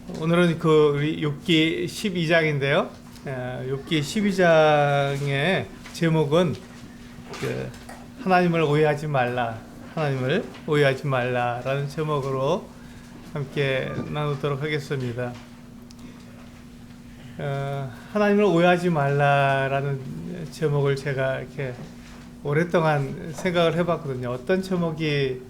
오늘은 우리 욥기 12장인데요. 욥기 12장의 제목은 하나님을 오해하지 말라, 하나님을 오해하지 말라라는 제목으로 함께 나누도록 하겠습니다. 하나님을 오해하지 말라라는 제목을 제가 이렇게 오랫동안 생각을 해봤거든요. 어떤 제목이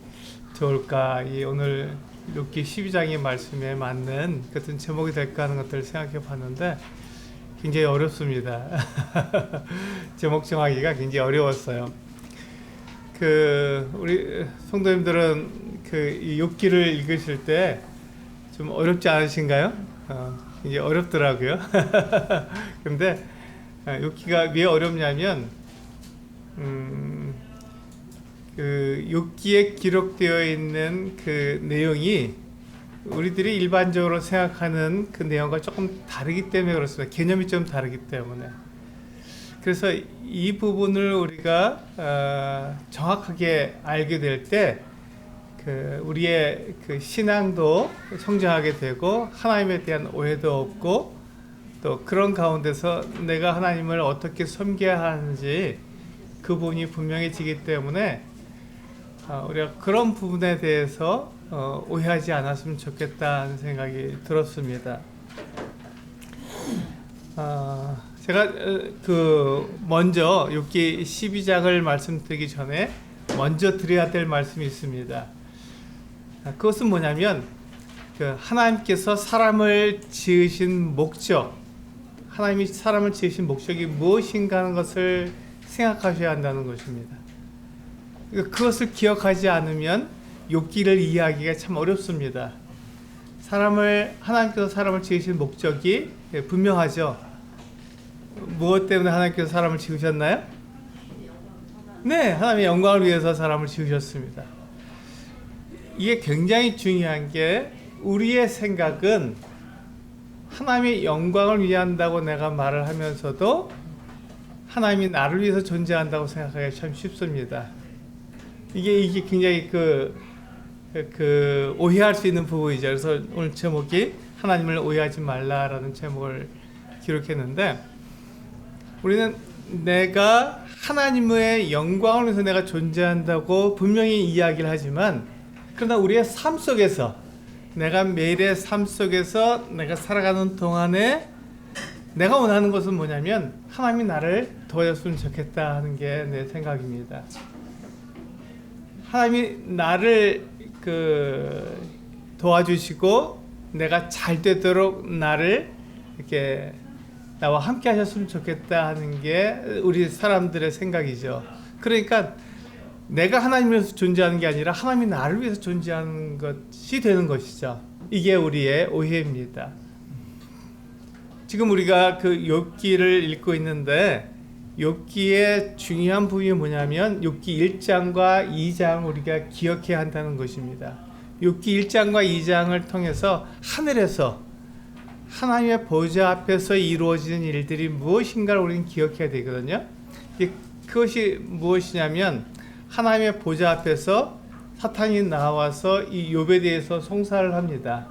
좋을까? 오늘 욥기 12장의 말씀에 맞는 같은 제목이 될까 하는 것들을 생각해 봤는데 굉장히 어렵습니다. 제목 정하기가 굉장히 어려웠어요. 우리 성도님들은 이 욥기를 읽으실 때 좀 어렵지 않으신가요? 굉장히 어렵더라고요. 근데 욥기가 왜 어렵냐면 욥기에 기록되어 있는 그 내용이 우리들이 일반적으로 생각하는 그 내용과 조금 다르기 때문에 그렇습니다. 개념이 좀 다르기 때문에. 그래서 이 부분을 우리가 정확하게 알게 될 때 우리의 신앙도 성장하게 되고 하나님에 대한 오해도 없고 또 그런 가운데서 내가 하나님을 어떻게 섬겨야 하는지 그 부분이 분명해지기 때문에 우리가 그런 부분에 대해서 오해하지 않았으면 좋겠다는 생각이 들었습니다. 제가 먼저 욥기 12장을 말씀드리기 전에 먼저 드려야 될 말씀이 있습니다. 그것은 뭐냐면 하나님께서 사람을 지으신 목적, 하나님이 사람을 지으신 목적이 무엇인가 하는 것을 생각하셔야 한다는 것입니다. 그것을 기억하지 않으면 욥기를 이해하기가 참 어렵습니다. 하나님께서 사람을 지으신 목적이 분명하죠. 무엇 때문에 하나님께서 사람을 지으셨나요? 네, 하나님의 영광을 위해서 사람을 지으셨습니다. 이게 굉장히 중요한 게 우리의 생각은 하나님의 영광을 위한다고 내가 말을 하면서도 하나님이 나를 위해서 존재한다고 생각하기가 참 쉽습니다. 이게 굉장히 오해할 수 있는 부분이죠. 그래서 오늘 제목이 하나님을 오해하지 말라라는 제목을 기록했는데 우리는 내가 하나님의 영광을 위해서 내가 존재한다고 분명히 이야기를 하지만 그러나 우리의 삶 속에서 내가 매일의 삶 속에서 내가 살아가는 동안에 내가 원하는 것은 뭐냐면 하나님이 나를 도와줬으면 좋겠다 하는 게 내 생각입니다. 하나님이 나를 도와주시고 내가 잘 되도록 나를 이렇게 나와 함께 하셨으면 좋겠다 하는 게 우리 사람들의 생각이죠. 그러니까 내가 하나님을 위해서 존재하는 게 아니라 하나님이 나를 위해서 존재하는 것이 되는 것이죠. 이게 우리의 오해입니다. 지금 우리가 욥기를 읽고 있는데 욥기의 중요한 부분이 뭐냐면 욥기 1장과 2장을 우리가 기억해야 한다는 것입니다. 욥기 1장과 2장을 통해서 하늘에서 하나님의 보좌 앞에서 이루어지는 일들이 무엇인가를 우리는 기억해야 되거든요. 그것이 무엇이냐면 하나님의 보좌 앞에서 사탄이 나와서 이 욥에 대해서 송사를 합니다.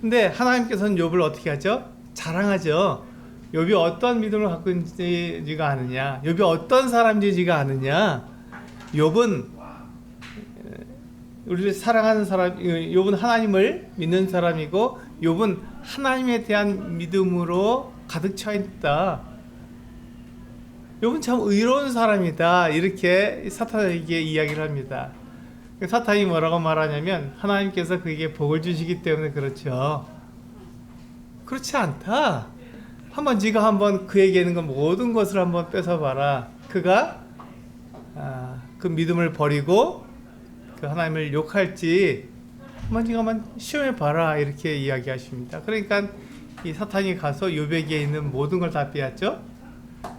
근데 하나님께서는 욥을 어떻게 하죠? 자랑하죠. 욥이 어떤 믿음을 갖고 있는지가 아느냐, 욥이 어떤 사람인지가 아느냐. 욥은 우리를 사랑하는 사람, 욥은 하나님을 믿는 사람이고 욥은 하나님에 대한 믿음으로 가득 차 있다. 욥은 참 의로운 사람이다. 이렇게 사탄에게 이야기를 합니다. 사탄이 뭐라고 말하냐면 하나님께서 그에게 복을 주시기 때문에 그렇죠. 그렇지 않다. 네가 한번 그에게 있는 모든 것을 한번 뺏어봐라. 그가 그 믿음을 버리고 하나님을 욕할지 네가 한번 시험해봐라. 이렇게 이야기하십니다. 그러니까 이 사탄이 가서 욥에게 있는 모든 걸 다 빼앗죠.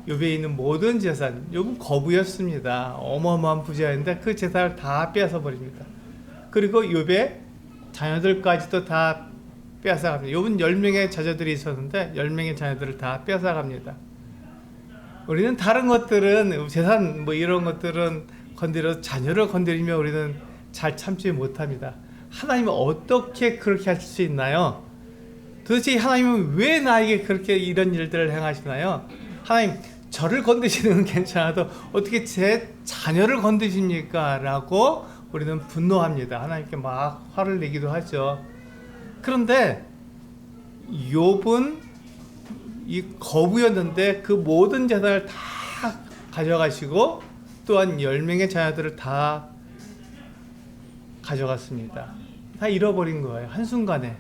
욥에 있는 모든 재산, 욥은 거부였습니다. 어마어마한 부자였는데 그 재산을 다 빼앗아 버립니다. 그리고 욥의 자녀들까지도 다 빼앗아 갑니다. 욥은 10명의 자녀들이 있었는데 10명의 자녀들을 다 빼앗아 갑니다. 우리는 다른 것들은 재산 이런 것들은 자녀를 건드리면 우리는 잘 참지 못합니다. 하나님은 어떻게 그렇게 하실 수 있나요? 도대체 하나님은 왜 나에게 그렇게 이런 일들을 행하시나요? 하나님, 저를 건드시는 건 괜찮아도 어떻게 제 자녀를 건드십니까? 라고 우리는 분노합니다. 하나님께 막 화를 내기도 하죠. 그런데 욥은 이 거부였는데 그 모든 재산을 다 가져가시고 또한 10명의 자녀들을 다 가져갔습니다. 다 잃어버린 거예요. 한순간에.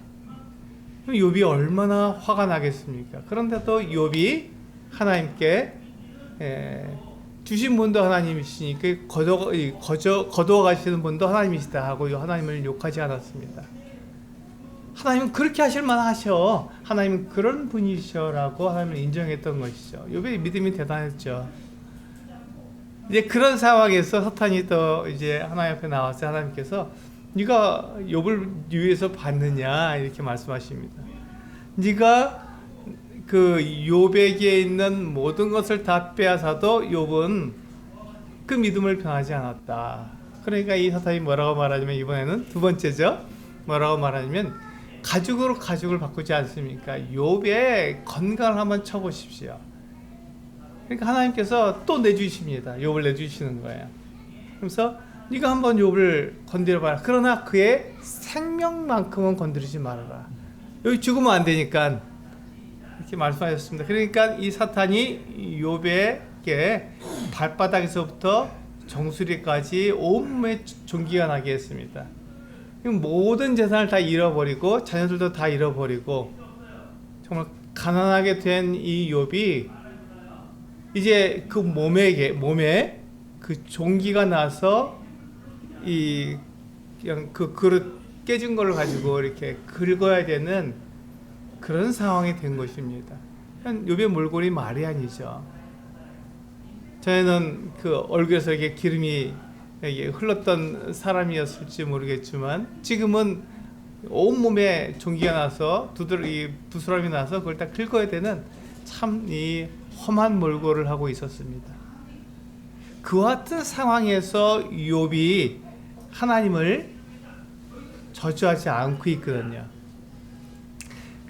그럼 욥이 얼마나 화가 나겠습니까? 그런데도 욥이 하나님께 주신 분도 하나님이시니까 거두어 가시는 분도 하나님이시다 하고 하나님을 욕하지 않았습니다. 하나님은 그렇게 하실 만하셔. 하나님은 그런 분이셔라고 하나님을 인정했던 것이죠. 욥의 믿음이 대단했죠. 이제 그런 상황에서 사탄이 또 이제 하나님 앞에 나와서 하나님께서 네가 욥을 위해서 봤느냐 이렇게 말씀하십니다. 네가 그 욥에게 있는 모든 것을 다 빼앗아도 욥은 그 믿음을 변하지 않았다. 그러니까 이 사탄이 뭐라고 말하냐면 이번에는 두 번째죠. 뭐라고 말하냐면 가죽으로 가죽을 바꾸지 않습니까? 욥의 건강을 한번 쳐보십시오. 그러니까 하나님께서 또 내주십니다. 욥을 내주시는 거예요. 그래서 네가 한번 욥을 건드려봐라. 그러나 그의 생명만큼은 건드리지 말아라. 여기 죽으면 안 되니까 이렇게 말씀하셨습니다. 그러니까 이 사탄이 욥에게 발바닥에서부터 정수리까지 온몸에 종기가 나게 했습니다. 모든 재산을 다 잃어버리고 자녀들도 다 잃어버리고 정말 가난하게 된 이 욥이 이제 그 몸에 그 종기가 나서 이 그냥 그 그릇 깨진 걸 가지고 이렇게 긁어야 되는 그런 상황이 된 것입니다. 욥의 몰골이 말이 아니죠. 전에는 그 얼굴에서 이게 기름이 흘렀던 사람이었을지 모르겠지만 지금은 온몸에 종기가 나서 부스럼이 나서 그걸 다 긁어야 되는 참 이 험한 몰골을 하고 있었습니다. 그와 같은 상황에서 욥이 하나님을 저주하지 않고 있거든요.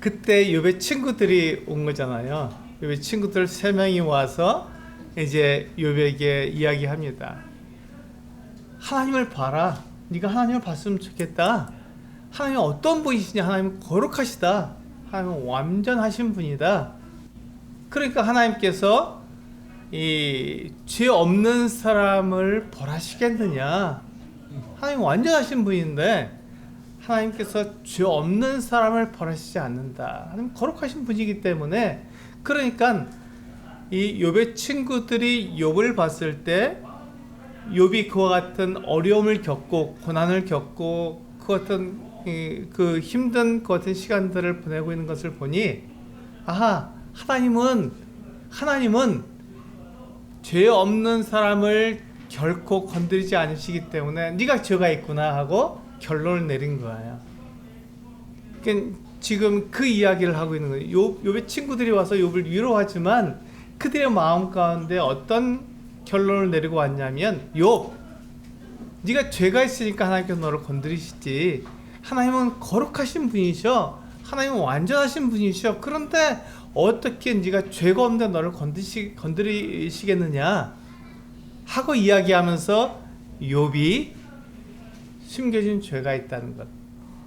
그때 욥의 친구들이 온 거잖아요. 욥의 친구들 3명이 와서 이제 욥에게 이야기합니다. 하나님을 봐라. 네가 하나님을 봤으면 좋겠다. 하나님은 어떤 분이시냐? 하나님은 거룩하시다. 하나님은 완전하신 분이다. 그러니까 하나님께서 이 죄 없는 사람을 벌하시겠느냐? 하나님 완전하신 분인데 하나님께서 죄 없는 사람을 벌하시지 않는다. 하나님 거룩하신 분이기 때문에 그러니까 이 욥의 친구들이 욥을 봤을 때 욥이 그와 같은 어려움을 겪고 고난을 겪고 그 같은 그 힘든 그 같은 시간들을 보내고 있는 것을 보니 아하, 하나님은 죄 없는 사람을 결코 건드리지 않으시기 때문에 네가 죄가 있구나 하고 결론을 내린 거예요. 그러니까 지금 그 이야기를 하고 있는 거예요. 욥의 친구들이 와서 욥을 위로하지만 그들의 마음 가운데 어떤 결론을 내리고 왔냐면 욥, 네가 죄가 있으니까 하나님께서 너를 건드리시지. 하나님은 거룩하신 분이셔. 하나님은 완전하신 분이셔. 그런데 어떻게 네가 죄가 없는데 너를 건드리시겠느냐 하고 이야기하면서 욥이 숨겨진 죄가 있다는 것.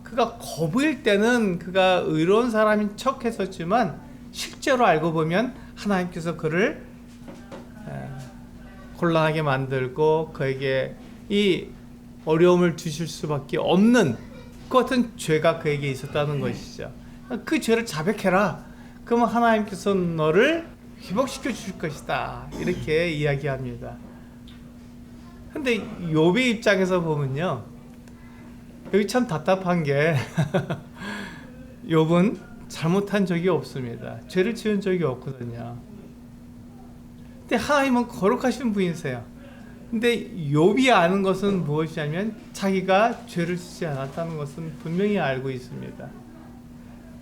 그가 거부일 때는 그가 의로운 사람인 척 했었지만 실제로 알고 보면 하나님께서 그를 곤란하게 만들고 그에게 이 어려움을 주실 수밖에 없는 그 같은 죄가 그에게 있었다는 것이죠. 그 죄를 자백해라. 그러면 하나님께서 너를 회복시켜 주실 것이다. 이렇게 이야기합니다. 근데 욥의 입장에서 보면요, 여기 참 답답한 게 욥은 잘못한 적이 없습니다. 죄를 지은 적이 없거든요. 근데 하나님은 거룩하신 분이세요. 근데 욥이 아는 것은 무엇이냐면 자기가 죄를 짓지 않았다는 것은 분명히 알고 있습니다.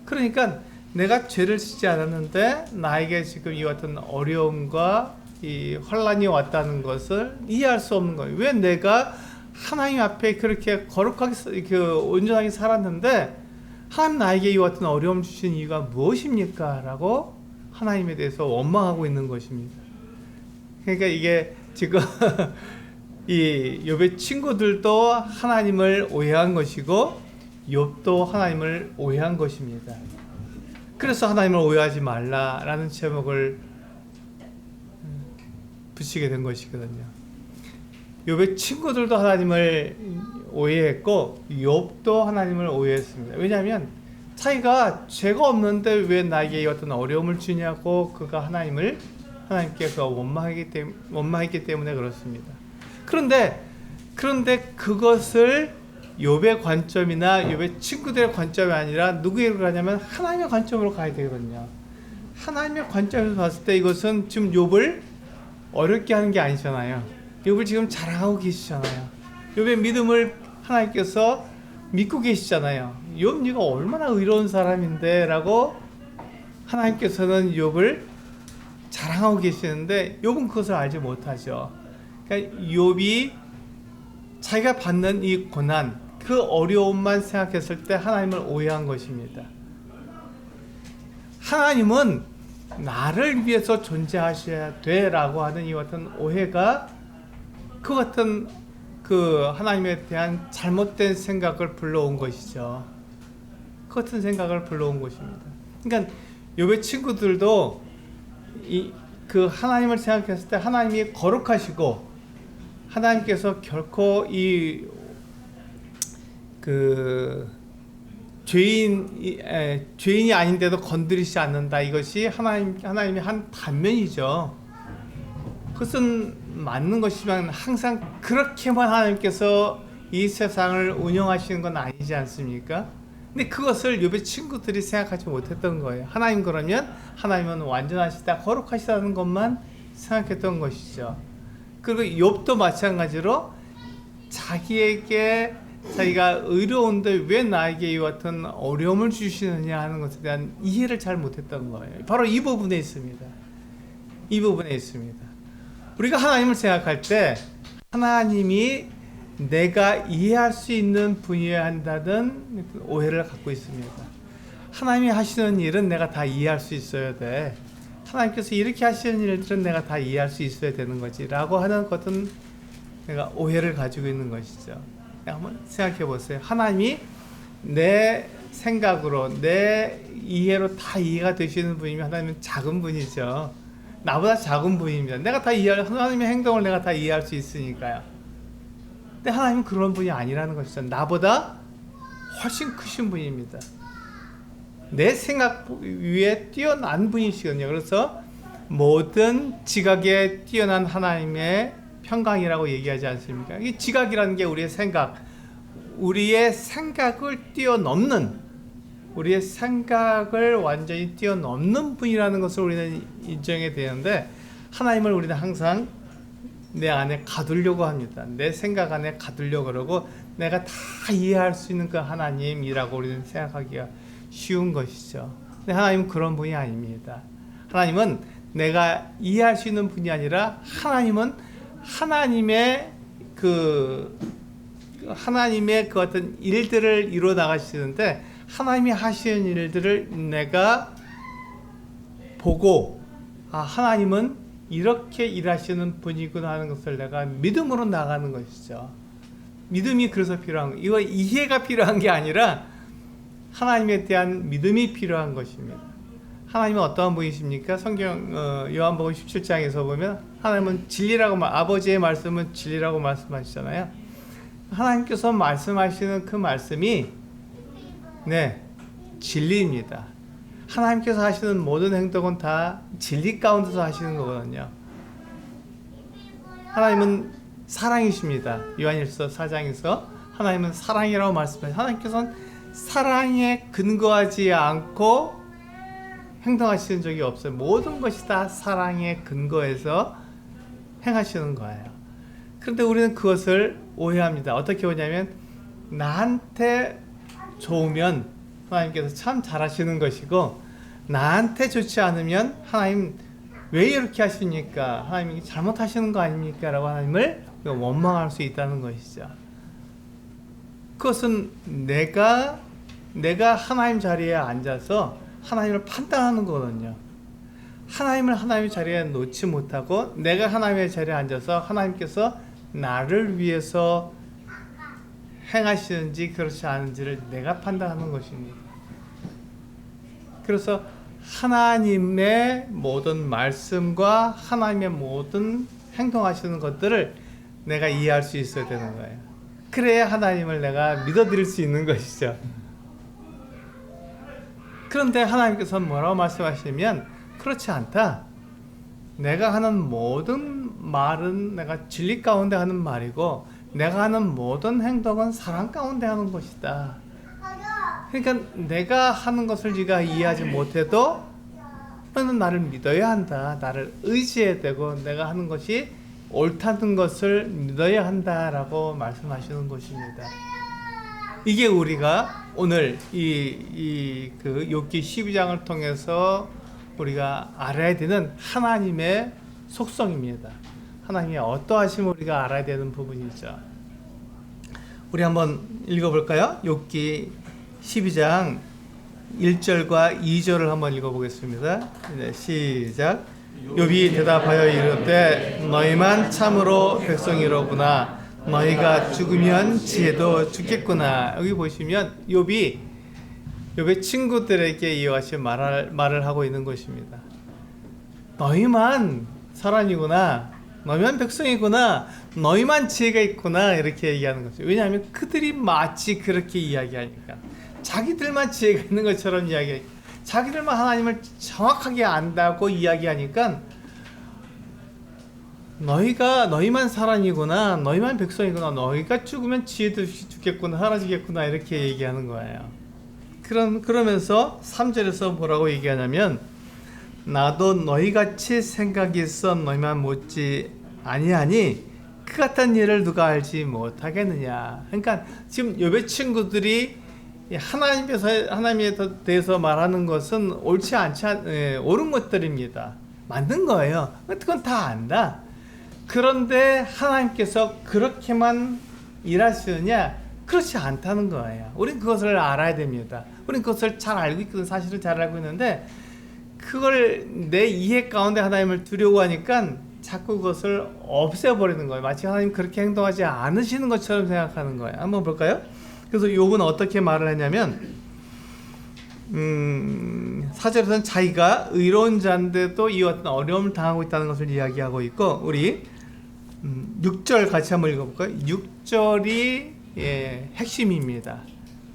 그러니까 내가 죄를 짓지 않았는데 나에게 지금 이 같은 어려움과 이 환란이 왔다는 것을 이해할 수 없는 거예요. 왜 내가 하나님 앞에 그렇게 거룩하게 온전하게 살았는데 하나님 나에게 이와 같은 어려움 주신 이유가 무엇입니까? 라고 하나님에 대해서 원망하고 있는 것입니다. 그러니까 이게 지금 이 욥의 친구들도 하나님을 오해한 것이고 욥도 하나님을 오해한 것입니다. 그래서 하나님을 오해하지 말라라는 제목을 붙이게 된 것이거든요. 욥의 친구들도 하나님을 오해했고 욥도 하나님을 오해했습니다. 왜냐하면 자기가 죄가 없는데 왜 나에게 어떤 어려움을 주냐고 그가 하나님께서 원망했기 때문에 그렇습니다. 그런데 그것을 욥의 관점이나 욥의 친구들의 관점이 아니라 누구에게 가냐면 하나님의 관점으로 가야 되거든요. 하나님의 관점에서 봤을 때 이것은 지금 욥을 어렵게 하는 게 아니잖아요. 욥을 지금 자랑하고 계시잖아요. 욥의 믿음을 하나님께서 믿고 계시잖아요. 욥 네가 얼마나 의로운 사람인데 라고 하나님께서는 욥을 자랑하고 계시는데 욥은 그것을 알지 못하죠. 그러니까 욥이 자기가 받는 이 고난, 그 어려움만 생각했을 때 하나님을 오해한 것입니다. 하나님은 나를 위해서 존재하셔야 돼 라고 하는 이 같은 오해가 그 같은 그 하나님에 대한 잘못된 생각을 불러온 것이죠. 그 같은 생각을 불러온 것입니다. 그러니까 욥의 친구들도 그 하나님을 생각했을 때 하나님이 거룩하시고 하나님께서 결코 죄인이 아닌데도 건드리지 않는다. 이것이 하나님의 한 단면이죠. 그것은 맞는 것이지만 항상 그렇게만 하나님께서 이 세상을 운영하시는 건 아니지 않습니까? 근데 그것을 욥의 친구들이 생각하지 못했던 거예요. 하나님 그러면 하나님은 완전하시다, 거룩하시다는 것만 생각했던 것이죠. 그리고 욥도 마찬가지로 자기가 의로운데 왜 나에게 이와 같은 어려움을 주시느냐 하는 것에 대한 이해를 잘 못했던 거예요. 바로 이 부분에 있습니다. 이 부분에 있습니다. 우리가 하나님을 생각할 때 하나님이 내가 이해할 수 있는 분이어야 한다는 오해를 갖고 있습니다. 하나님이 하시는 일은 내가 다 이해할 수 있어야 돼. 하나님께서 이렇게 하시는 일들은 내가 다 이해할 수 있어야 되는 거지 라고 하는 것은 내가 오해를 가지고 있는 것이죠. 한번 생각해 보세요. 하나님이 내 생각으로 내 이해로 다 이해가 되시는 분이면 하나님은 작은 분이죠. 나보다 작은 분입니다. 하나님의 행동을 내가 다 이해할 수 있으니까요. 근데 하나님은 그런 분이 아니라는 것이죠. 나보다 훨씬 크신 분입니다. 내 생각 위에 뛰어난 분이시거든요. 그래서 모든 지각에 뛰어난 하나님의 평강이라고 얘기하지 않습니까? 이 지각이라는 게 우리의 생각을 뛰어넘는, 우리의 생각을 완전히 뛰어넘는 분이라는 것을 우리는 인정해야 되는데, 하나님을 우리는 항상 내 안에 가두려고 합니다. 내 생각 안에 가두려고 그러고 내가 다 이해할 수 있는 그 하나님이라고 우리는 생각하기가 쉬운 것이죠. 근데 하나님은 그런 분이 아닙니다. 하나님은 내가 이해할 수 있는 분이 아니라 하나님은 하나님의 그 어떤 일들을 이루어 나가시는데, 하나님이 하시는 일들을 내가 보고 하나님은 이렇게 일하시는 분이구나 하는 것을 내가 믿음으로 나가는 것이죠. 믿음이 그래서 필요한 거예요. 이거 이해가 필요한 게 아니라 하나님에 대한 믿음이 필요한 것입니다. 하나님은 어떠한 분이십니까? 성경 요한복음 17장에서 보면 하나님은 진리라고, 아버지의 말씀은 진리라고 말씀하시잖아요. 하나님께서 말씀하시는 그 말씀이 진리입니다. 하나님께서 하시는 모든 행동은 다 진리 가운데서 하시는 거거든요. 하나님은 사랑이십니다. 요한일서 4장에서 하나님은 사랑이라고 말씀하세요. 하나님께서는 사랑에 근거하지 않고 행동하시는 적이 없어요. 모든 것이 다 사랑에 근거해서 행하시는 거예요. 그런데 우리는 그것을 오해합니다. 어떻게 오냐면, 나한테 좋으면 하나님께서 참 잘하시는 것이고, 나한테 좋지 않으면 하나님 왜 이렇게 하십니까? 하나님이 잘못하시는 거 아닙니까? 라고 하나님을 원망할 수 있다는 것이죠. 그것은 내가 내가 하나님 자리에 앉아서 하나님을 판단하는 거거든요. 하나님을 하나님의 자리에 놓지 못하고 내가 하나님의 자리에 앉아서 하나님께서 나를 위해서 행하시는지 그렇지 않은지를 내가 판단하는 것입니다. 그래서 하나님의 모든 말씀과 하나님의 모든 행동하시는 것들을 내가 이해할 수 있어야 되는 거예요. 그래야 하나님을 내가 믿어드릴 수 있는 것이죠. 그런데 하나님께서 뭐라고 말씀하시면 그렇지 않다. 내가 하는 모든 말은 내가 진리 가운데 하는 말이고 내가 하는 모든 행동은 사랑 가운데 하는 것이다. 그러니까 내가 하는 것을 네가 이해하지 못해도 너는 나를 믿어야 한다. 나를 의지해야 되고 내가 하는 것이 옳다는 것을 믿어야 한다라고 말씀하시는 것입니다. 이게 우리가 오늘 그 욥기 12장을 통해서 우리가 알아야 되는 하나님의 속성입니다. 하나님의 어떠하심을 우리가 알아야 되는 부분이죠. 우리 한번 읽어볼까요? 욥기 12장 1절과 2절을 한번 읽어보겠습니다. 네, 시작. 욥이 대답하여 이르되 너희만 참으로 백성이로구나. 너희가 죽으면 지혜도 죽겠구나. 여기 보시면 욥의 친구들에게 이와 같이 말을 하고 있는 것입니다. 너희만 사람이구나. 너희만 백성이구나. 너희만 지혜가 있구나. 이렇게 얘기하는 거죠. 왜냐하면 그들이 마치 그렇게 이야기하니까. 자기들만 지혜가 있는 것처럼 이야기하니까. 자기들만 하나님을 정확하게 안다고 이야기하니까 너희만 사람이구나. 너희만 백성이구나. 너희가 죽으면 지혜도 죽겠구나. 사라지겠구나. 이렇게 얘기하는 거예요. 그러면서 3절에서 뭐라고 얘기하냐면 나도 너희같이 생각이 있어 너희만 못지 아니하니 그 같은 일을 누가 알지 못하겠느냐. 그러니까 지금 욥의 친구들이 하나님에 대해서 말하는 것은 옳지 않지 옳은 것들입니다. 맞는 거예요. 그건 다 안다. 그런데 하나님께서 그렇게만 일하시느냐? 그렇지 않다는 거예요. 우린 그것을 알아야 됩니다. 우린 그것을 잘 알고 있거든. 사실은 잘 알고 있는데 그걸 내 이해 가운데 하나님을 두려워하니까 자꾸 그것을 없애버리는 거예요. 마치 하나님 그렇게 행동하지 않으시는 것처럼 생각하는 거예요. 한번 볼까요? 그래서 욥은 어떻게 말을 했냐면 4절에서는 자기가 의로운 자인데도 이와 같은 어려움을 당하고 있다는 것을 이야기하고 있고 우리 6절 같이 한번 읽어볼까요? 6절이 핵심입니다.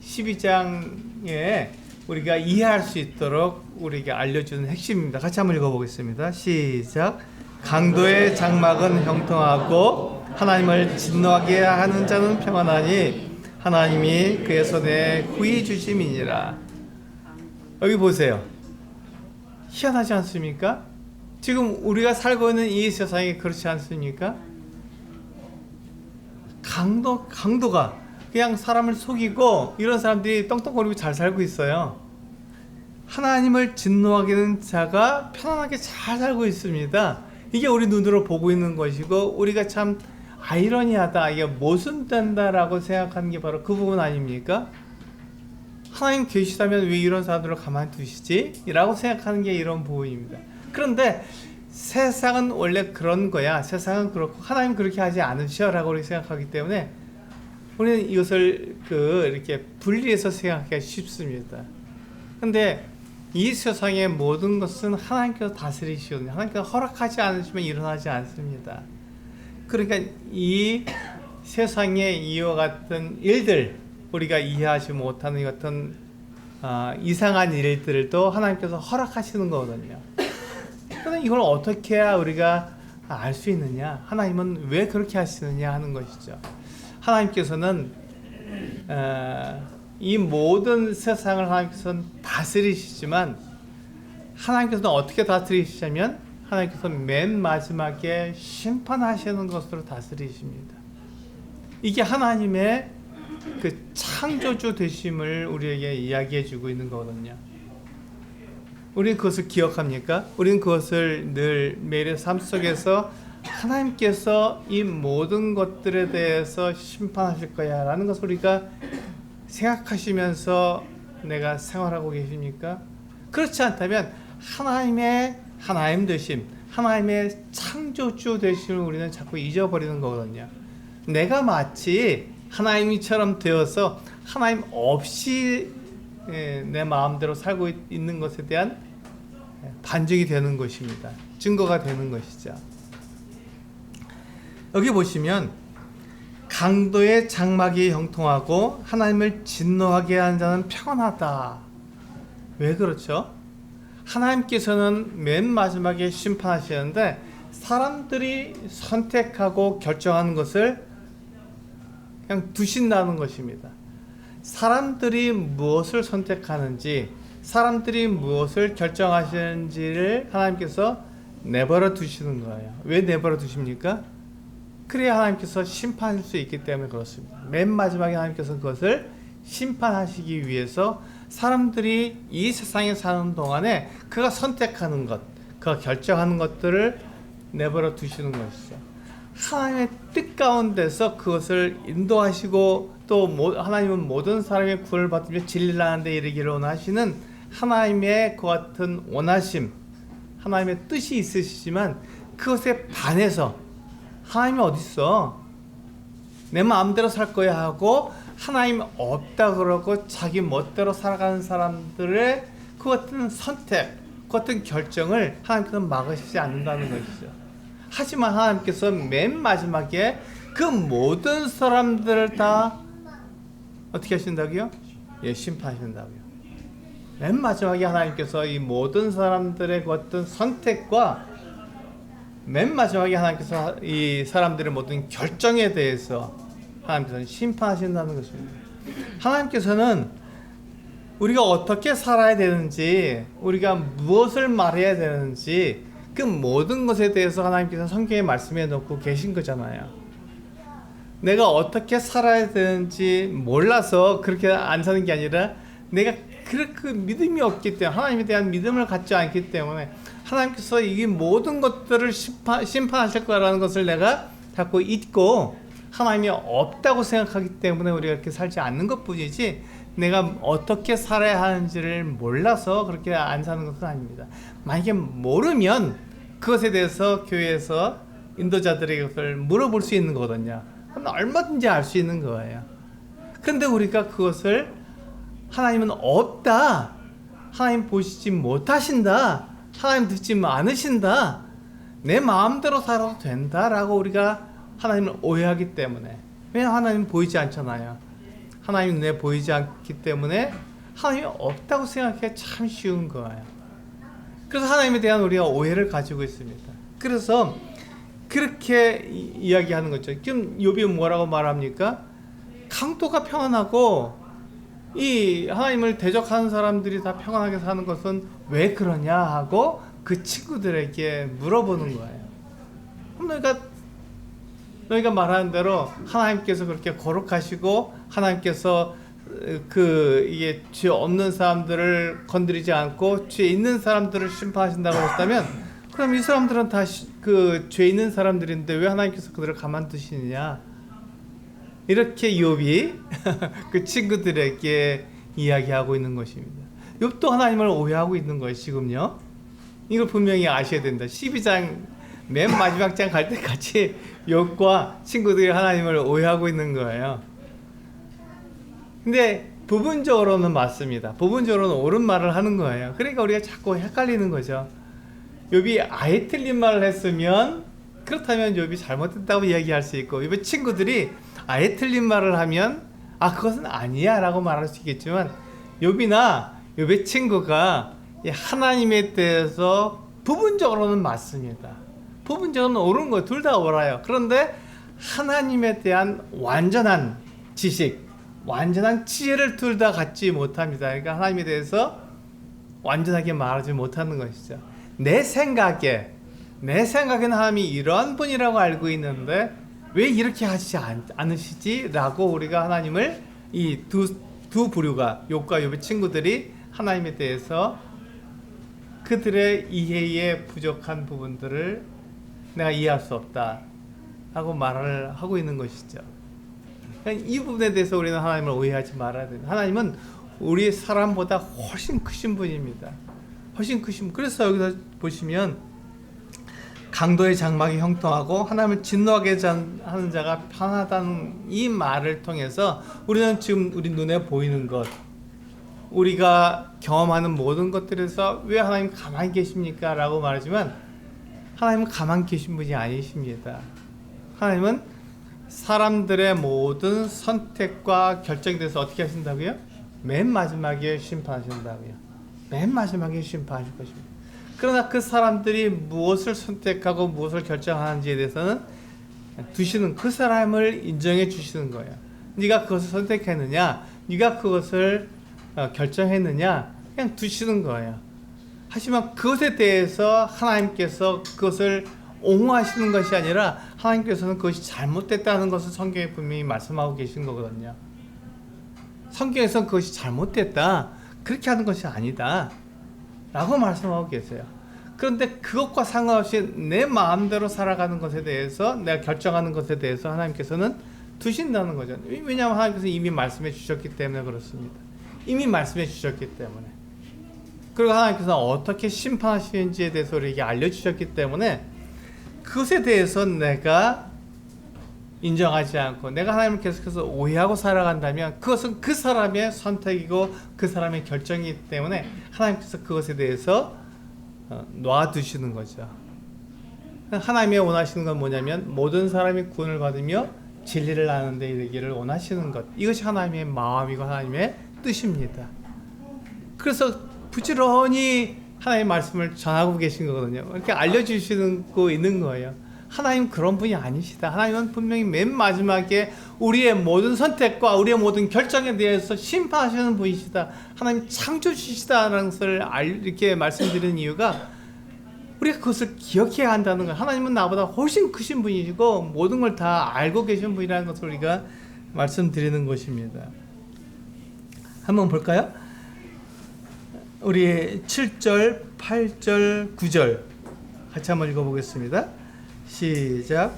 12장에 우리가 이해할 수 있도록 우리에게 알려주는 핵심입니다. 같이 한번 읽어보겠습니다. 시작. 강도의 장막은 형통하고 하나님을 진노하게 하는 자는 평안하니 하나님이 그의 손에 구이 주심이니라. 여기 보세요. 희한하지 않습니까? 지금 우리가 살고 있는 이 세상이 그렇지 않습니까? 강도가 그냥 사람을 속이고 이런 사람들이 떵떵거리고 잘 살고 있어요. 하나님을 진노하게 하는 자가 편안하게 잘 살고 있습니다. 이게 우리 눈으로 보고 있는 것이고 우리가 참 아이러니하다, 이게 모순된다라고 생각하는 게 바로 그 부분 아닙니까? 하나님 계시다면 왜 이런 사람들을 가만두시지? 라고 생각하는 게 이런 부분입니다. 그런데 세상은 원래 그런 거야. 세상은 그렇고 하나님 그렇게 하지 않으셔 라고 우리 생각하기 때문에 우리는 이것을 이렇게 분리해서 생각하기가 쉽습니다. 근데 이 세상의 모든 것은 하나님께서 다스리시거든요. 하나님께서 허락하지 않으시면 일어나지 않습니다. 그러니까 이 세상에 이와 같은 일들, 우리가 이해하지 못하는 이 같은 이상한 일들도 하나님께서 허락하시는 거거든요. 그런데 이걸 어떻게 해야 우리가 알 수 있느냐? 하나님은 왜 그렇게 하시느냐 하는 것이죠. 하나님께서는 이 모든 세상을 하나님께서는 다스리시지만 하나님께서는 어떻게 다스리시냐면 하나님께서 맨 마지막에 심판하시는 것으로 다스리십니다. 이게 하나님의 그 창조주 되심을 우리에게 이야기해 주고 있는 거거든요. 우리는 그것을 기억합니까? 우리는 그것을 늘 매일의 삶 속에서 하나님께서 이 모든 것들에 대해서 심판하실 거야 라는 것을 우리가 생각하시면서 내가 생활하고 계십니까? 그렇지 않다면 하나님 되심, 하나님의 창조주 되심을 우리는 자꾸 잊어버리는 거거든요. 내가 마치 하나님처럼 되어서 하나님 없이 내 마음대로 살고 있는 것에 대한 반증이 되는 것입니다. 증거가 되는 것이죠. 여기 보시면 강도의 장막이 형통하고 하나님을 진노하게 하는 자는 평안하다. 왜 그렇죠? 하나님께서는 맨 마지막에 심판하시는데 사람들이 선택하고 결정하는 것을 그냥 두신다는 것입니다. 사람들이 무엇을 선택하는지, 사람들이 무엇을 결정하시는지를 하나님께서 내버려 두시는 거예요. 왜 내버려 두십니까? 그래야 하나님께서 심판할 수 있기 때문에 그렇습니다. 맨 마지막에 하나님께서 그것을 심판하시기 위해서 사람들이 이 세상에 사는 동안에 그가 선택하는 것, 그가 결정하는 것들을 내버려 두시는 것이죠. 하나님의 뜻 가운데서 그것을 인도하시고 또 하나님은 모든 사람의 구원을 받으며 진리를 아는 데 이르기를 원하시는 하나님의 그 같은 원하심, 하나님의 뜻이 있으시지만 그것에 반해서 하나님이 어딨어? 내 마음대로 살 거야 하고 하나님 없다 그러고 자기 멋대로 살아가는 사람들의 그 같은 선택, 그 같은 결정을 하나님께서는 막으시지 않는다는 것이죠. 하지만 하나님께서 맨 마지막에 그 모든 사람들을 다 어떻게 하신다고요? 예, 심판하신다고요. 맨 마지막에 하나님께서 이 모든 사람들의 그 어떤 선택과 맨 마지막에 하나님께서 이 사람들의 모든 결정에 대해서 하나님께서는 심판하신다는 것입니다. 하나님께서는 우리가 어떻게 살아야 되는지, 우리가 무엇을 말해야 되는지 그 모든 것에 대해서 하나님께서 성경에 말씀해 놓고 계신 거잖아요. 내가 어떻게 살아야 되는지 몰라서 그렇게 안 사는 게 아니라 내가 그렇게 믿음이 없기 때문에, 하나님에 대한 믿음을 갖지 않기 때문에 하나님께서 이 모든 것들을 심판하실 거라는 것을 내가 자꾸 잊고 하나님이 없다고 생각하기 때문에 우리가 그렇게 살지 않는 것뿐이지, 내가 어떻게 살아야 하는지를 몰라서 그렇게 안 사는 것은 아닙니다. 만약에 모르면 그것에 대해서 교회에서 인도자들에게 그것을 물어볼 수 있는 거거든요. 그럼 얼마든지 알 수 있는 거예요. 그런데 우리가 그것을 하나님은 없다, 하나님 보시지 못하신다, 하나님 듣지 않으신다, 내 마음대로 살아도 된다라고 우리가 하나님을 오해하기 때문에, 왜냐하면 하나님은 보이지 않잖아요. 하나님 눈에 보이지 않기 때문에 하나님이 없다고 생각하기가 참 쉬운 거예요. 그래서 하나님에 대한 우리가 오해를 가지고 있습니다. 그래서 그렇게 이야기하는 거죠. 지금 욥이 뭐라고 말합니까? 강도가 평안하고 이 하나님을 대적하는 사람들이 다 평안하게 사는 것은 왜 그러냐 하고 그 친구들에게 물어보는 거예요. 그럼 너희가 말하는 대로 하나님께서 그렇게 거룩하시고 하나님께서 이게 죄 없는 사람들을 건드리지 않고 죄 있는 사람들을 심판하신다고 했다면, 그럼 이 사람들은 다 그 죄 있는 사람들인데 왜 하나님께서 그들을 가만두시느냐, 이렇게 욥이 그 친구들에게 이야기하고 있는 것입니다. 욥도 하나님을 오해하고 있는 거예요, 지금요. 이걸 분명히 아셔야 된다. 12장 맨 마지막 장 갈 때까지 욥과 친구들이 하나님을 오해하고 있는 거예요. 근데 부분적으로는 맞습니다. 부분적으로는 옳은 말을 하는 거예요. 그러니까 우리가 자꾸 헷갈리는 거죠. 욥이 아예 틀린 말을 했으면, 그렇다면 욥이 잘못했다고 이야기할 수 있고, 욥의 친구들이 아예 틀린 말을 하면 그것은 아니야 라고 말할 수 있겠지만, 욥이나 욥의 친구가 하나님에 대해서 부분적으로는 맞습니다. 부분적으로는 옳은 거, 둘 다 옳아요. 그런데 하나님에 대한 완전한 지식, 완전한 지혜를 둘 다 갖지 못합니다. 그러니까 하나님에 대해서 완전하게 말하지 못하는 것이죠. 내 생각에는 하나님이 이러한 분이라고 알고 있는데 왜 이렇게 하시지 않으시지? 라고 우리가 하나님을, 이 두 부류가, 욥과 욥의 친구들이 하나님에 대해서 그들의 이해의 부족한 부분들을 내가 이해할 수 없다 하고 말을 하고 있는 것이죠. 이 부분에 대해서 우리는 하나님을 오해하지 말아야 됩니다. 하나님은 우리 사람보다 훨씬 크신 분입니다. 훨씬 크신 분. 그래서 여기서 보시면 강도의 장막이 형통하고 하나님을 진노하게 하는 자가 편하다는 이 말을 통해서 우리는 지금 우리 눈에 보이는 것, 우리가 경험하는 모든 것들에서 왜 하나님 가만히 계십니까? 라고 말하지만 하나님은 가만히 계신 분이 아니십니다. 하나님은 사람들의 모든 선택과 결정에 대해서 어떻게 하신다고요? 맨 마지막에 심판하신다고요. 맨 마지막에 심판하실 것입니다. 그러나 그 사람들이 무엇을 선택하고 무엇을 결정하는지에 대해서는 두시는 그 사람을 인정해 주시는 거예요. 네가 그것을 선택했느냐, 네가 그것을 결정했느냐, 그냥 두시는 거예요. 하지만 그것에 대해서 하나님께서 그것을 옹호하시는 것이 아니라 하나님께서는 그것이 잘못됐다는 것을 성경에 분명히 말씀하고 계신 거거든요. 성경에서는 그것이 잘못됐다, 그렇게 하는 것이 아니다 라고 말씀하고 계세요. 그런데 그것과 상관없이 내 마음대로 살아가는 것에 대해서, 내가 결정하는 것에 대해서 하나님께서는 두신다는 거죠. 왜냐하면 하나님께서 이미 말씀해 주셨기 때문에 그렇습니다. 이미 말씀해 주셨기 때문에. 그리고 하나님께서 어떻게 심판하시는지에 대해서 우리에게 알려주셨기 때문에 그것에 대해서 내가 인정하지 않고 내가 하나님을 계속해서 오해하고 살아간다면 그것은 그 사람의 선택이고 그 사람의 결정이기 때문에 하나님께서 그것에 대해서 놔두시는 거죠. 하나님이 원하시는 건 뭐냐면 모든 사람이 구원을 받으며 진리를 아는 데 이르기를 원하시는 것, 이것이 하나님의 마음이고 하나님의 뜻입니다. 그래서 부지런히 하나님의 말씀을 전하고 계신 거거든요. 이렇게 알려주시고 있는 거예요. 하나님 그런 분이 아니시다. 하나님은 분명히 맨 마지막에 우리의 모든 선택과 우리의 모든 결정에 대해서 심판하시는 분이시다. 하나님 창조주시다라는 것을 이렇게 말씀드리는 이유가 우리가 그것을 기억해야 한다는 거예요. 하나님은 나보다 훨씬 크신 분이시고 모든 걸 다 알고 계신 분이라는 것을 우리가 말씀드리는 것입니다. 한번 볼까요? 우리 7절, 8절, 9절 같이 한번 읽어보겠습니다. 시작.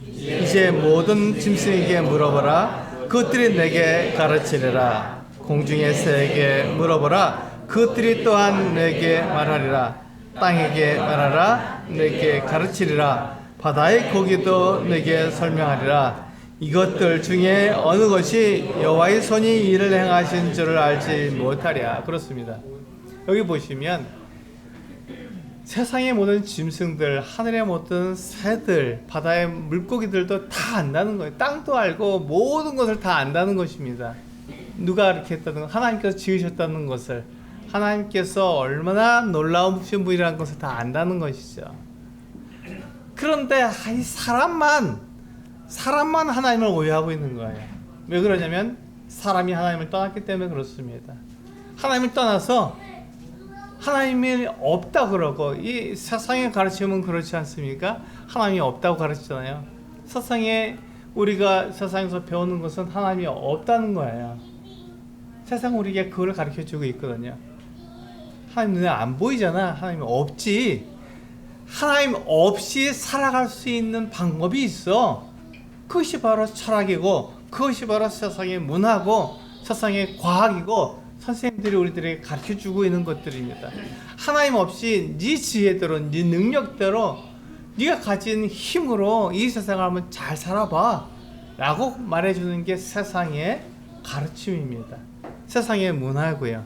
이제 모든 짐승에게 물어보라. 그것들이 내게 가르치리라. 공중의 새에게 물어보라. 그것들이 또한 내게 말하리라. 땅에게 말하라. 내게 가르치리라. 바다의 고기도 내게 설명하리라. 이것들 중에 어느 것이 여호와의 손이 이를 행하신 줄을 알지 못하랴. 그렇습니다. 여기 보시면 세상의 모든 짐승들, 하늘의 모든 새들, 바다의 물고기들도 다 안다는 거예요. 땅도 알고 모든 것을 다 안다는 것입니다. 누가 이렇게 했다는 것, 하나님께서 지으셨다는 것을, 하나님께서 얼마나 놀라우신 분이라는 것을 다 안다는 것이죠. 그런데 이 사람만 하나님을 오해하고 있는 거예요. 왜 그러냐면 사람이 하나님을 떠났기 때문에 그렇습니다. 하나님을 떠나서 하나님이 없다 그러고, 이 세상의 가르침은 그렇지 않습니까? 하나님이 없다고 가르치잖아요. 우리가 세상에서 배우는 것은 하나님이 없다는 거예요. 세상 우리에게 그걸 가르쳐주고 있거든요. 하나님 눈에 안 보이잖아. 하나님이 없지. 하나님 없이 살아갈 수 있는 방법이 있어. 그것이 바로 철학이고, 그것이 바로 세상의 문화고, 세상의 과학이고, 선생님들이 우리들에게 가르쳐주고 있는 것들입니다. 하나님 없이 네 지혜대로, 네 능력대로, 네가 가진 힘으로 이 세상을 한번 잘 살아봐 라고 말해주는 게 세상의 가르침입니다. 세상의 문화고요.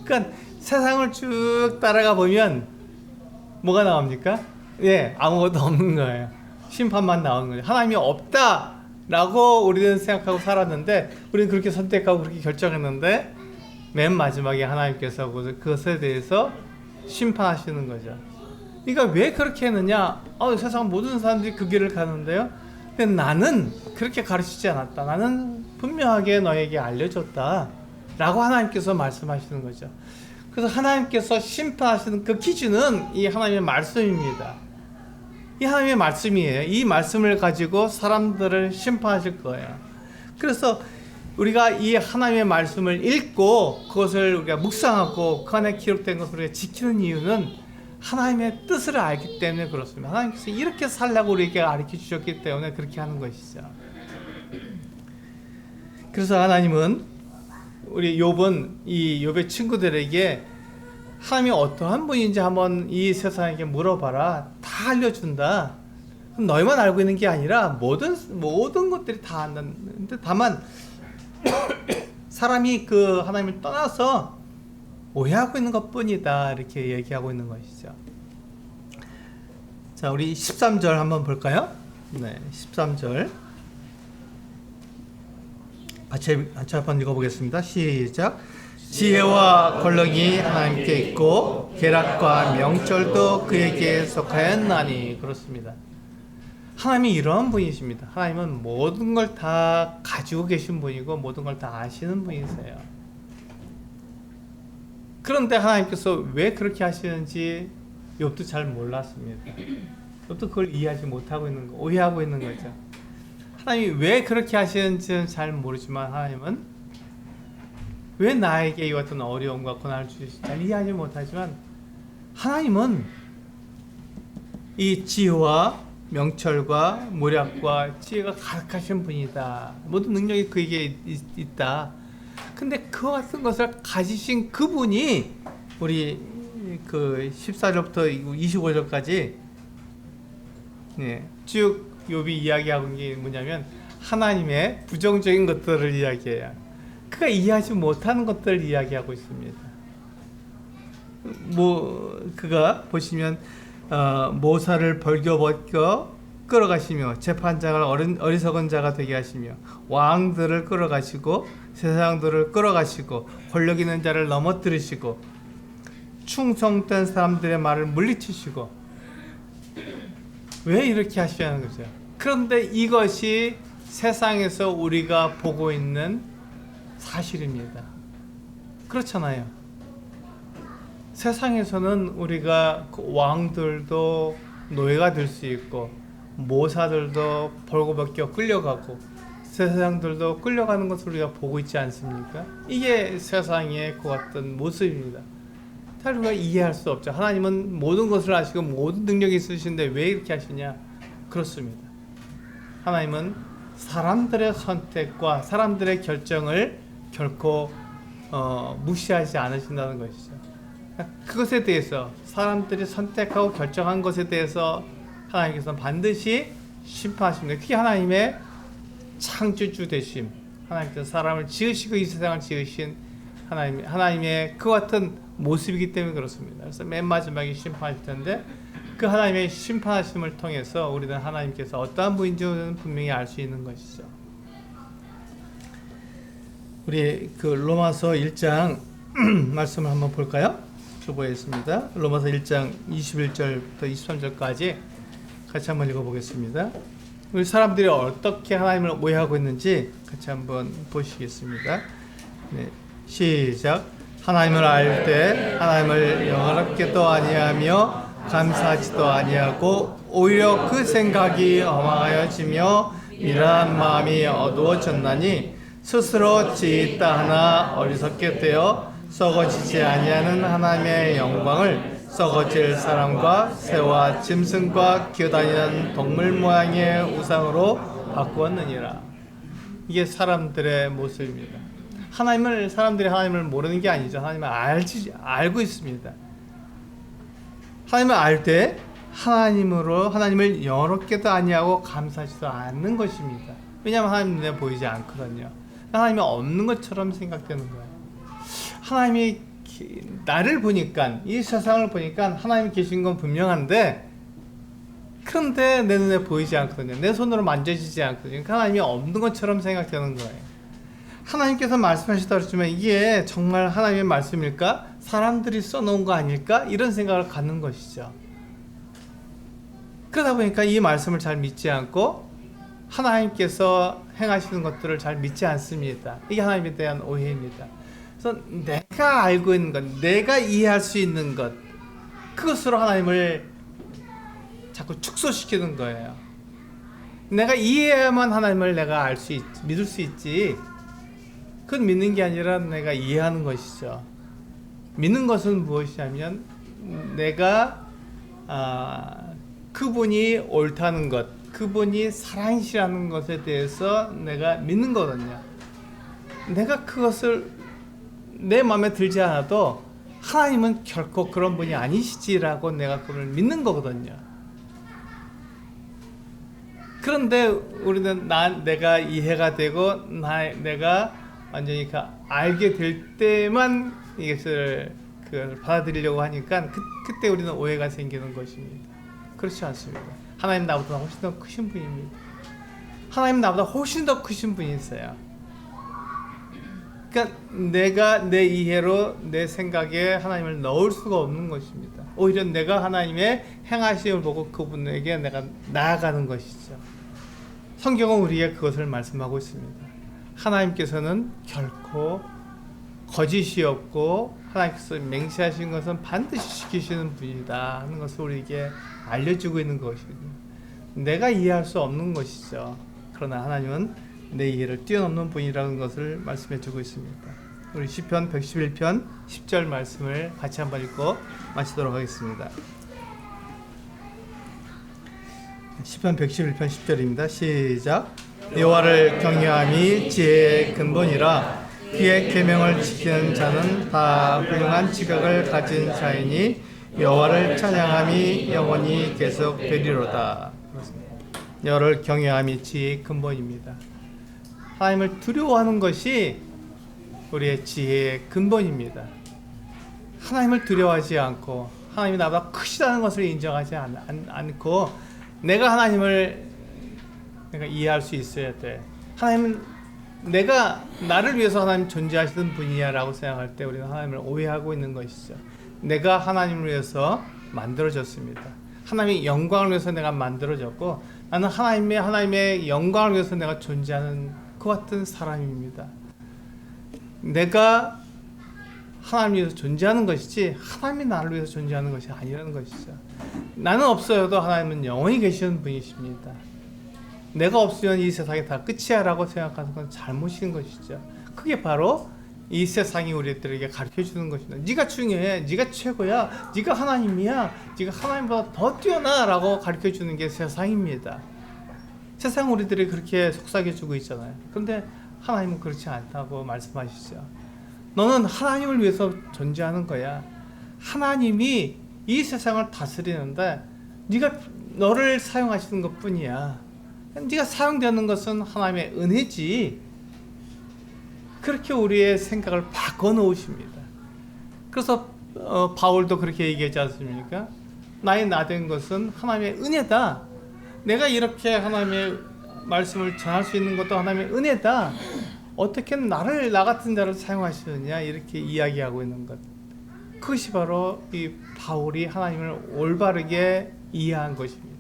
그러니까 세상을 쭉 따라가 보면 뭐가 나옵니까? 예, 아무것도 없는 거예요. 심판만 나오는 거예요. 하나님이 없다 라고 우리는 생각하고 살았는데, 우리는 그렇게 선택하고 그렇게 결정했는데 맨 마지막에 하나님께서 그것에 대해서 심판하시는 거죠. 그러니까 왜 그렇게 했느냐? 세상 모든 사람들이 그 길을 가는데요. 근데 나는 그렇게 가르치지 않았다. 나는 분명하게 너에게 알려줬다 라고 하나님께서 말씀하시는 거죠. 그래서 하나님께서 심판하시는 그 기준은 이 하나님의 말씀입니다. 이 하나님의 말씀이에요. 이 말씀을 가지고 사람들을 심판하실 거예요. 그래서 우리가 이 하나님의 말씀을 읽고 그것을 우리가 묵상하고 그 안에 기록된 것을 우리가 지키는 이유는 하나님의 뜻을 알기 때문에 그렇습니다. 하나님께서 이렇게 살라고 우리에게 가르쳐 주셨기 때문에 그렇게 하는 것이죠. 그래서 하나님은 우리 욥은 이 욥의 친구들에게 하나님이 어떠한 분인지 한번 이 세상에게 물어봐라. 다 알려준다. 너희만 알고 있는 게 아니라 모든 것들이 다 안다는데, 다만 사람이 그 하나님을 떠나서 오해하고 있는 것뿐이다, 이렇게 얘기하고 있는 것이죠. 자, 우리 13절 한번 볼까요? 네, 13절 같이 한번 읽어보겠습니다. 시작. 지혜와 권력이 하나님께 있고 계략과 명철도 그에게 속하였나니. 그렇습니다. 하나님이 이런 분이십니다. 하나님은 모든 걸 다 가지고 계신 분이고 모든 걸 다 아시는 분이세요. 그런데 하나님께서 왜 그렇게 하시는지 욥도 잘 몰랐습니다. 욥도 그걸 이해하지 못하고 있는 거, 오해하고 있는 거죠. 하나님이 왜 그렇게 하시는지는 잘 모르지만, 하나님은 왜 나에게 이 같은 어려움과 고난을 주시는지 잘 이해하지 못하지만, 하나님은 이 지혜와 명철과 모략과 지혜가 가득하신 분이다. 모든 능력이 그에게 있다. 근데 그와 같은 것을 가지신 그분이 우리 그 14절부터 25절까지 쭉 욥이 이야기하고 있는 게 뭐냐면 하나님의 부정적인 것들을 이야기해요. 그가 이해하지 못하는 것들을 이야기하고 있습니다. 그가 보시면 모사를 벌겨벗겨 끌어가시며 재판장을 어리석은 자가 되게 하시며 왕들을 끌어가시고 세상들을 끌어가시고 권력 있는 자를 넘어뜨리시고 충성된 사람들의 말을 물리치시고. 왜 이렇게 하시냐는 거죠. 그런데 이것이 세상에서 우리가 보고 있는 사실입니다. 그렇잖아요. 세상에서는 우리가 왕들도 노예가 될 수 있고 모사들도 벌거벗겨 끌려가고 세상들도 끌려가는 것을 우리가 보고 있지 않습니까? 이게 세상의 그 같은 모습입니다. 우리가 이해할 수 없죠. 하나님은 모든 것을 아시고 모든 능력이 있으신데 왜 이렇게 하시냐? 그렇습니다. 하나님은 사람들의 선택과 사람들의 결정을 결코 무시하지 않으신다는 것이죠. 그것에 대해서, 사람들이 선택하고 결정한 것에 대해서 하나님께서는 반드시 심판하십니다. 그게 하나님의 창조주 되심, 하나님께서 사람을 지으시고 이 세상을 지으신 하나님의 그 같은 모습이기 때문에 그렇습니다. 그래서 맨 마지막에 심판하실 텐데, 그 하나님의 심판하심을 통해서 우리는 하나님께서 어떠한 분인지는 분명히 알 수 있는 것이죠. 우리 그 로마서 1장 말씀을 한번 볼까요? 주보했습니다. 로마서 1장 21절부터 23절까지 같이 한번 읽어보겠습니다. 우리 사람들이 어떻게 하나님을 오해하고 있는지 같이 한번 보시겠습니다. 네, 시작. 하나님을 알 때 하나님을 영화롭게도 아니하며 감사하지도 아니하고 오히려 그 생각이 험하여지며 미련한 마음이 어두워졌나니 스스로 지있다 하나 어리석게 되어 썩어지지 아니하는 하나님의 영광을 썩어질 사람과 새와 짐승과 기어다니는 동물 모양의 우상으로 바꾸었느니라. 이게 사람들의 모습입니다. 사람들이 하나님을 모르는 게 아니죠. 하나님을 알고 있습니다. 하나님을 알 때 하나님을 영화롭게도 아니하고 감사하지도 않는 것입니다. 왜냐하면 하나님 눈에 보이지 않거든요. 하나님이 없는 것처럼 생각되는 거예요. 하나님이 나를 보니까, 이 세상을 보니까 하나님이 계신 건 분명한데, 그런데 내 눈에 보이지 않거든요. 내 손으로 만져지지 않거든요. 그러니까 하나님이 없는 것처럼 생각되는 거예요. 하나님께서 말씀하시다 그랬지만 이게 정말 하나님의 말씀일까? 사람들이 써놓은 거 아닐까? 이런 생각을 갖는 것이죠. 그러다 보니까 이 말씀을 잘 믿지 않고 하나님께서 행하시는 것들을 잘 믿지 않습니다. 이게 하나님에 대한 오해입니다. 그래서 내가 알고 있는 것, 내가 이해할 수 있는 것, 그것으로 하나님을 자꾸 축소시키는 거예요. 내가 이해해야만 하나님을 내가 믿을 수 있지. 그건 믿는 게 아니라 내가 이해하는 것이죠. 믿는 것은 무엇이냐면 내가 그분이 옳다는 것, 그분이 사랑이시라는 것에 대해서 내가 믿는 거거든요. 내가 그것을 내 마음에 들지 않아도 하나님은 결코 그런 분이 아니시지라고 내가 그걸 믿는 거거든요. 그런데 우리는 내가 이해가 되고 내가 완전히 알게 될 때만 이것을 받아들이려고 하니까 그때 우리는 오해가 생기는 것입니다. 그렇지 않습니다. 하나님 나보다 훨씬 더 크신 분입니다. 하나님 나보다 훨씬 더 크신 분이 있어요. 그러니까 내가 내 이해로 내 생각에 하나님을 넣을 수가 없는 것입니다. 오히려 내가 하나님의 행하심을 보고 그분에게 내가 나아가는 것이죠. 성경은 우리에게 그것을 말씀하고 있습니다. 하나님께서는 결코 거짓이 없고 하나님께서 맹세하신 것은 반드시 지키시는 분이다 하는 것을 우리에게 알려주고 있는 것이거든요. 내가 이해할 수 없는 것이죠. 그러나 하나님은 내 이해를 뛰어넘는 분이라는 것을 말씀해 주고 있습니다. 우리 시편 111편 10절 말씀을 같이 한번 읽고 마치도록 하겠습니다. 시편 111편 10절입니다. 시작. 여호와를 경외함이 지혜의 근본이라 그의 계명을 지키는 자는 다 훌륭한 지각을 가진 자이니 여호와를 찬양함이 영원히 계속되리로다. 여호와를 경외함이 지혜의 근본입니다. 하나님을 두려워하는 것이 우리의 지혜의 근본입니다. 하나님을 두려워하지 않고 하나님이 나보다 크시다는 것을 인정하지 않고 내가 하나님을 이해할 수 있어야 돼. 하나님은 내가 나를 위해서 하나님 존재하시는 분이야 라고 생각할 때 우리는 하나님을 오해하고 있는 것이죠. 내가 하나님을 위해서 만들어졌습니다. 하나님의 영광을 위해서 내가 만들어졌고 나는 하나님의 영광을 위해서 내가 존재하는 그 같은 사람입니다. 내가 하나님을 위해서 존재하는 것이지 하나님이 나를 위해서 존재하는 것이 아니라는 것이죠. 나는 없어도 하나님은 영원히 계시는 분이십니다. 내가 없으면 이 세상이 다 끝이야 라고 생각하는 건 잘못인 것이죠. 그게 바로 이 세상이 우리들에게 가르쳐주는 것입니다. 네가 중요해, 네가 최고야, 네가 하나님이야, 네가 하나님보다 더 뛰어나 라고 가르쳐주는 게 세상입니다. 세상 우리들이 그렇게 속삭여주고 있잖아요. 그런데 하나님은 그렇지 않다고 말씀하시죠. 너는 하나님을 위해서 존재하는 거야. 하나님이 이 세상을 다스리는데 너를 사용하시는 것뿐이야. 네가 사용되는 것은 하나님의 은혜지. 그렇게 우리의 생각을 바꿔놓으십니다. 그래서 바울도 그렇게 얘기하지 않습니까? 나의 나된 것은 하나님의 은혜다. 내가 이렇게 하나님의 말씀을 전할 수 있는 것도 하나님의 은혜다. 어떻게 나 같은 자를 사용하시느냐 이렇게 이야기하고 있는 것. 그것이 바로 이 바울이 하나님을 올바르게 이해한 것입니다.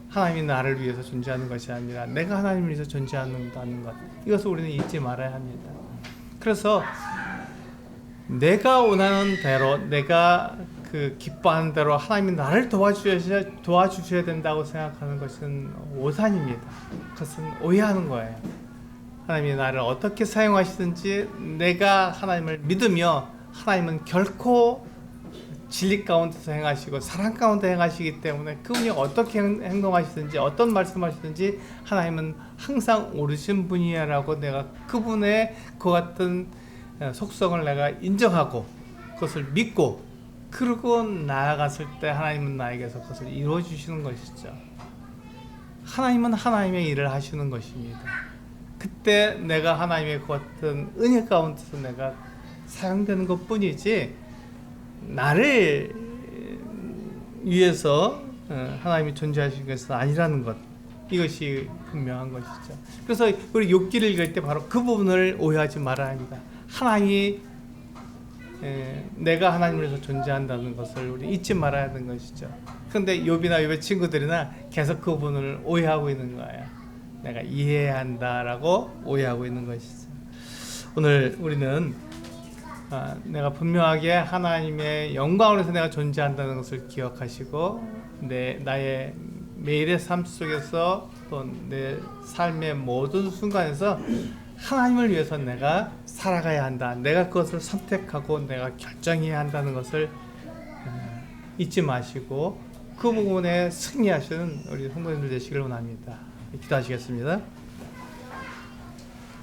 하나님이 나를 위해서 존재하는 것이 아니라 내가 하나님을 위해서 존재한다는 것. 이것을 우리는 잊지 말아야 합니다. 그래서 내가 원하는 대로 내가 기뻐하는 대로 하나님이 나를 도와주셔야 된다고 생각하는 것은 오산입니다. 그것은 오해하는 거예요. 하나님이 나를 어떻게 사용하시든지 내가 하나님을 믿으며 하나님은 결코 진리 가운데서 행하시고 사랑 가운데 행하시기 때문에 그분이 어떻게 행동하시든지 어떤 말씀하시든지 하나님은 항상 옳으신 분이야 라고 내가 그분의 그 같은 속성을 내가 인정하고 그것을 믿고 그러고 나아갔을 때 하나님은 나에게서 그것을 이루어 주시는 것이죠. 하나님은 하나님의 일을 하시는 것입니다. 그때 내가 하나님의 그 같은 은혜 가운데서 내가 사용되는 것 뿐이지 나를 위해서 하나님이 존재하신 것은 아니라는 것, 이것이 분명한 것이죠. 그래서 우리 욥기를 읽을 때 바로 그 부분을 오해하지 말아야 합니다. 하나님이 내가 하나님을 위해서 존재한다는 것을 우리 잊지 말아야 하는 것이죠. 그런데 욥이나 욥의 친구들이나 계속 그 부분을 오해하고 있는 거예요. 내가 이해해야 한다라고 오해하고 있는 것이죠. 오늘 우리는 내가 분명하게 하나님의 영광을 위해서 내가 존재한다는 것을 기억하시고 나의 매일의 삶 속에서 또 내 삶의 모든 순간에서 하나님을 위해서 내가 살아가야 한다. 내가 그것을 선택하고 내가 결정해야 한다는 것을 잊지 마시고 그 부분에 승리하시는 우리 성도님들 되시길 원합니다. 기도하시겠습니다.